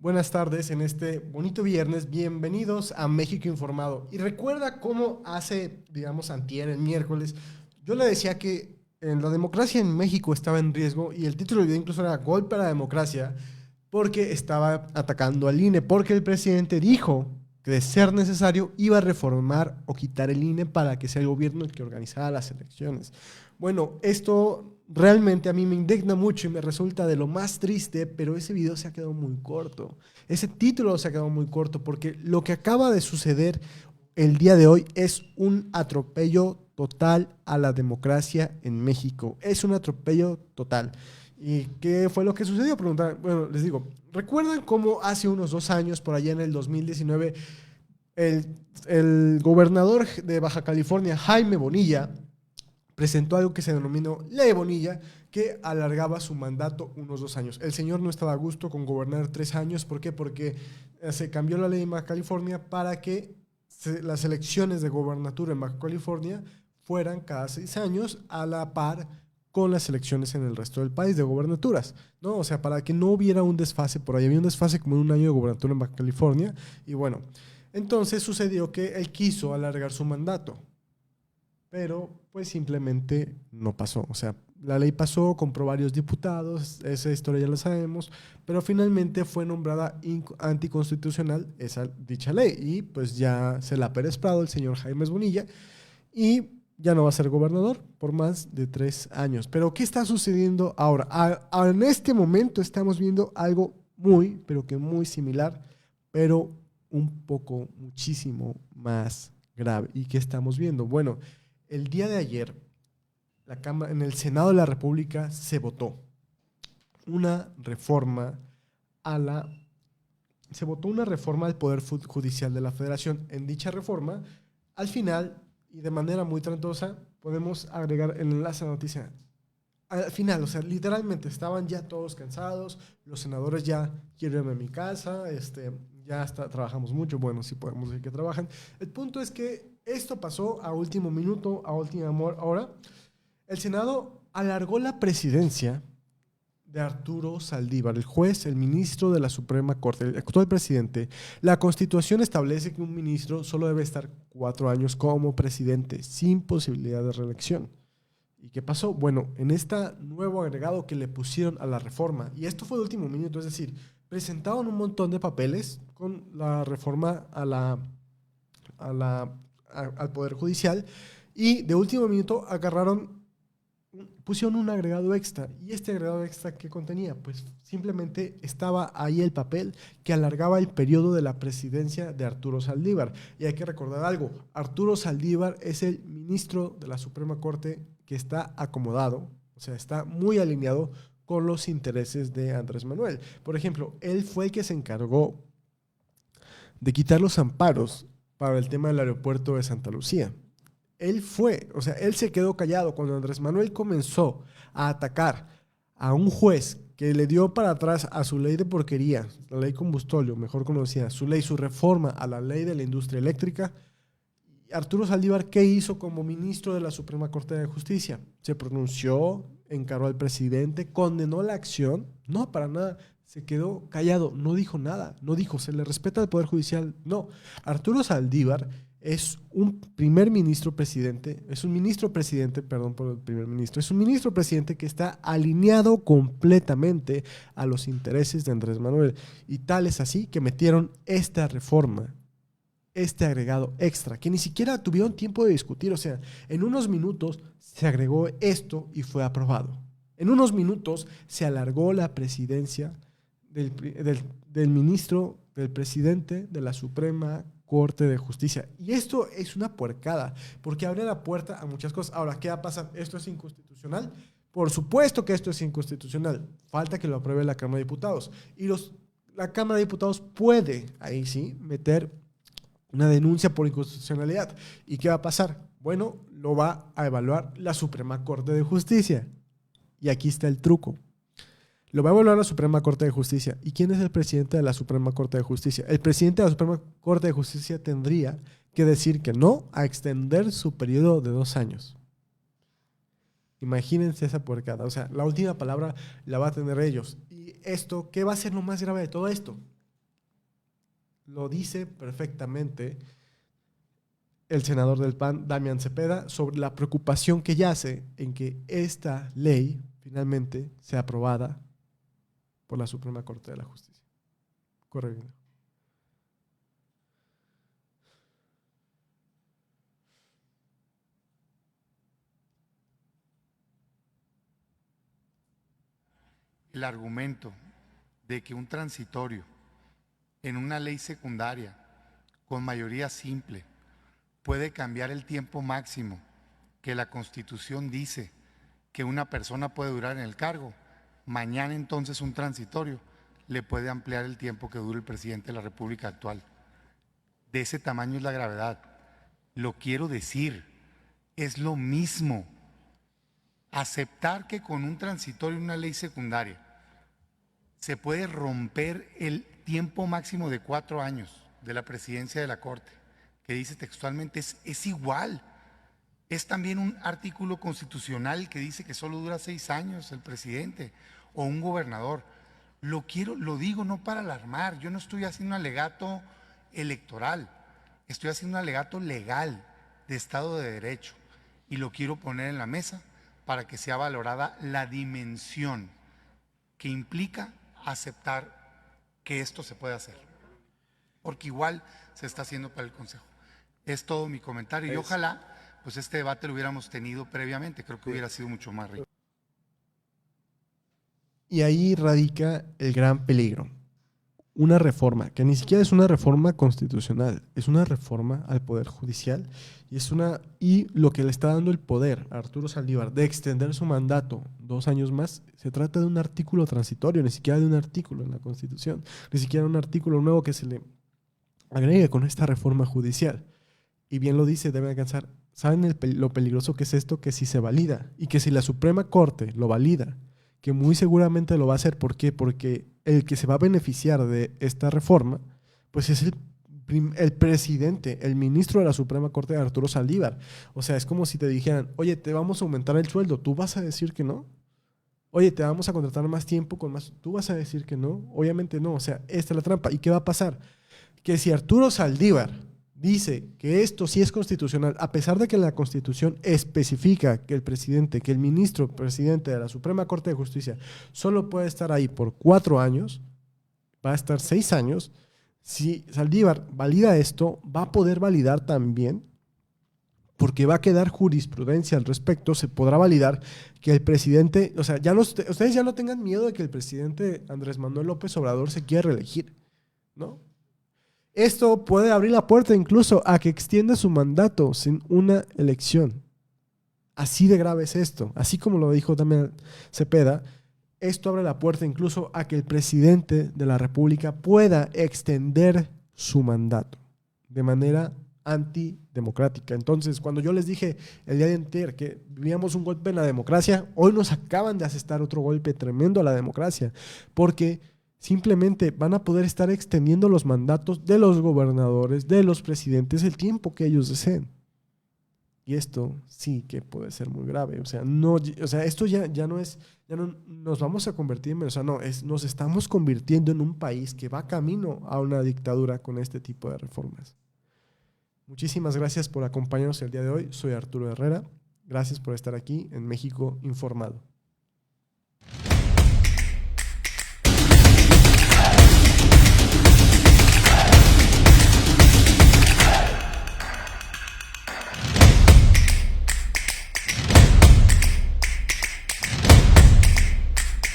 Buenas tardes en este bonito viernes. Bienvenidos a México Informado. Y recuerda cómo hace, digamos, antier, el miércoles, yo le decía que la democracia en México estaba en riesgo y el título del video incluso era Golpe a la democracia porque estaba atacando al INE, porque el presidente dijo que de ser necesario iba a reformar o quitar el INE para que sea el gobierno el que organizara las elecciones. Bueno, esto realmente a mí me indigna mucho y me resulta de lo más triste, pero ese video se ha quedado muy corto. Ese título se ha quedado muy corto porque lo que acaba de suceder el día de hoy es un atropello total a la democracia en México. Es un atropello total. ¿Y qué fue lo que sucedió? Preguntar, bueno, les digo, ¿recuerdan cómo hace unos 2 años, por allá en el 2019, el, el gobernador de Baja California, Jaime Bonilla, presentó algo que se denominó Ley Bonilla, que alargaba su mandato unos 2 años? El señor no estaba a gusto con gobernar 3 años. ¿Por qué? Porque se cambió la ley en Baja California para que las elecciones de gobernatura en Baja California fueran cada 6 años a la par con las elecciones en el resto del país de gobernaturas, ¿no? O sea, para que no hubiera un desfase por ahí. Había un desfase como en un año de gobernatura en Baja California y bueno, entonces sucedió que él quiso alargar su mandato, pero pues simplemente no pasó. O sea, la ley pasó, compró varios diputados, esa historia ya la sabemos, pero finalmente fue nombrada anticonstitucional esa dicha ley y pues ya se la ha peresprado el señor Jaime Bonilla y ya no va a ser gobernador por más de 3 años. Pero ¿qué está sucediendo ahora? En este momento estamos viendo algo muy, pero que muy similar, pero un poco, muchísimo más grave. ¿Y qué estamos viendo? Bueno, el día de ayer, en el Senado de la República se votó una reforma a la... Se votó una reforma al Poder Judicial de la Federación. En dicha reforma, al final, y de manera muy tramposa, podemos agregar el enlace a la noticia. Al final, o sea, literalmente estaban ya todos cansados, los senadores ya quiero irme a mi casa, trabajamos mucho, bueno, sí podemos decir que trabajan. El punto es que esto pasó a último minuto, a última hora. El Senado alargó la presidencia de Arturo Saldívar, el juez, el ministro de la Suprema Corte, el actual presidente. La Constitución establece que un ministro solo debe estar 4 años como presidente, sin posibilidad de reelección. ¿Y qué pasó? Bueno, en este nuevo agregado que le pusieron a la reforma, y esto fue de último minuto, es decir, presentaron un montón de papeles con la reforma al Poder Judicial, y de último minuto pusieron un agregado extra. ¿Y este agregado extra qué contenía? Pues simplemente estaba ahí el papel que alargaba el periodo de la presidencia de Arturo Saldívar. Y hay que recordar algo, Arturo Saldívar es el ministro de la Suprema Corte que está acomodado, o sea, está muy alineado con los intereses de Andrés Manuel. Por ejemplo, él fue el que se encargó de quitar los amparos para el tema del aeropuerto de Santa Lucía. Él se quedó callado cuando Andrés Manuel comenzó a atacar a un juez que le dio para atrás a su ley de porquería, la ley combustóleo, mejor conocida, su reforma a la ley de la industria eléctrica. Arturo Saldívar, ¿qué hizo como ministro de la Suprema Corte de Justicia? Se pronunció, encaró al presidente, condenó la acción, no, para nada, se quedó callado, no dijo nada, no dijo, se le respeta al Poder Judicial, no. Arturo Saldívar es un primer ministro presidente, es un ministro presidente, perdón por el primer ministro, es un ministro presidente que está alineado completamente a los intereses de Andrés Manuel. Y tal es así que metieron esta reforma, este agregado extra, que ni siquiera tuvieron tiempo de discutir. O sea, en unos minutos se agregó esto y fue aprobado. En unos minutos se alargó la presidencia del ministro, del presidente de la Suprema Corte de Justicia. Y esto es una puercada, porque abre la puerta a muchas cosas. Ahora, ¿qué va a pasar? ¿Esto es inconstitucional? Por supuesto que esto es inconstitucional. Falta que lo apruebe la Cámara de Diputados. Y la Cámara de Diputados puede, ahí sí, meter una denuncia por inconstitucionalidad. ¿Y qué va a pasar? Bueno, lo va a evaluar la Suprema Corte de Justicia. Y aquí está el truco. Lo va a evaluar la Suprema Corte de Justicia. ¿Y quién es el presidente de la Suprema Corte de Justicia? El presidente de la Suprema Corte de Justicia tendría que decir que no a extender su periodo de 2 años. Imagínense esa puercada. O sea, la última palabra la va a tener ellos. ¿Y esto qué va a ser lo más grave de todo esto? lo dice perfectamente el senador del PAN, Damián Cepeda, sobre la preocupación que yace en que esta ley finalmente sea aprobada por la Suprema Corte de la Justicia. Correcto. El argumento de que un transitorio en una ley secundaria con mayoría simple puede cambiar el tiempo máximo que la Constitución dice que una persona puede durar en el cargo, mañana entonces un transitorio le puede ampliar el tiempo que dure el presidente de la República actual. De ese tamaño es la gravedad. Lo quiero decir, es lo mismo. Aceptar que con un transitorio en una ley secundaria se puede romper el tiempo máximo de 4 años de la presidencia de la Corte, que dice textualmente, es igual. Es también un artículo constitucional que dice que solo dura 6 años el presidente o un gobernador. Lo digo no para alarmar, yo no estoy haciendo un alegato electoral, estoy haciendo un alegato legal de Estado de Derecho y lo quiero poner en la mesa para que sea valorada la dimensión que implica aceptar que esto se puede hacer, porque igual se está haciendo para el Consejo. Es todo mi comentario y ojalá pues este debate lo hubiéramos tenido previamente, creo que hubiera sido mucho más rico. Y ahí radica el gran peligro. Una reforma, que ni siquiera es una reforma constitucional, es una reforma al Poder Judicial y lo que le está dando el poder a Arturo Saldívar de extender su mandato 2 años más, se trata de un artículo transitorio, ni siquiera de un artículo en la Constitución, ni siquiera un artículo nuevo que se le agregue con esta reforma judicial. Y bien lo dice, debe alcanzar. ¿Saben lo peligroso que es esto? Que si se valida y que si la Suprema Corte lo valida, que muy seguramente lo va a hacer. ¿Por qué? Porque el que se va a beneficiar de esta reforma, pues es el presidente, el ministro de la Suprema Corte, Arturo Saldívar. O sea, es como si te dijeran, oye, te vamos a aumentar el sueldo, ¿tú vas a decir que no? Oye, te vamos a contratar más tiempo con más, ¿tú vas a decir que no? Obviamente no, o sea, esta es la trampa. ¿Y qué va a pasar? Que si Arturo Saldívar dice que esto sí es constitucional, a pesar de que la Constitución especifica que el presidente, que el ministro presidente de la Suprema Corte de Justicia solo puede estar ahí por 4 años, va a estar 6 años, si Saldívar valida esto, va a poder validar también, porque va a quedar jurisprudencia al respecto, se podrá validar que el presidente, o sea, ustedes ya no tengan miedo de que el presidente Andrés Manuel López Obrador se quiera reelegir, ¿no? Esto puede abrir la puerta incluso a que extienda su mandato sin una elección. Así de grave es esto. Así como lo dijo también Cepeda, esto abre la puerta incluso a que el presidente de la República pueda extender su mandato de manera antidemocrática. Entonces, cuando yo les dije el día de ayer que vivíamos un golpe en la democracia, hoy nos acaban de asestar otro golpe tremendo a la democracia, porque simplemente van a poder estar extendiendo los mandatos de los gobernadores, de los presidentes, el tiempo que ellos deseen. Y esto sí que puede ser muy grave. O sea, esto ya no es, ya no nos vamos a convertir en, o sea, no, nos estamos convirtiendo en un país que va camino a una dictadura con este tipo de reformas. Muchísimas gracias por acompañarnos el día de hoy. Soy Arturo Herrera. Gracias por estar aquí en México Informado.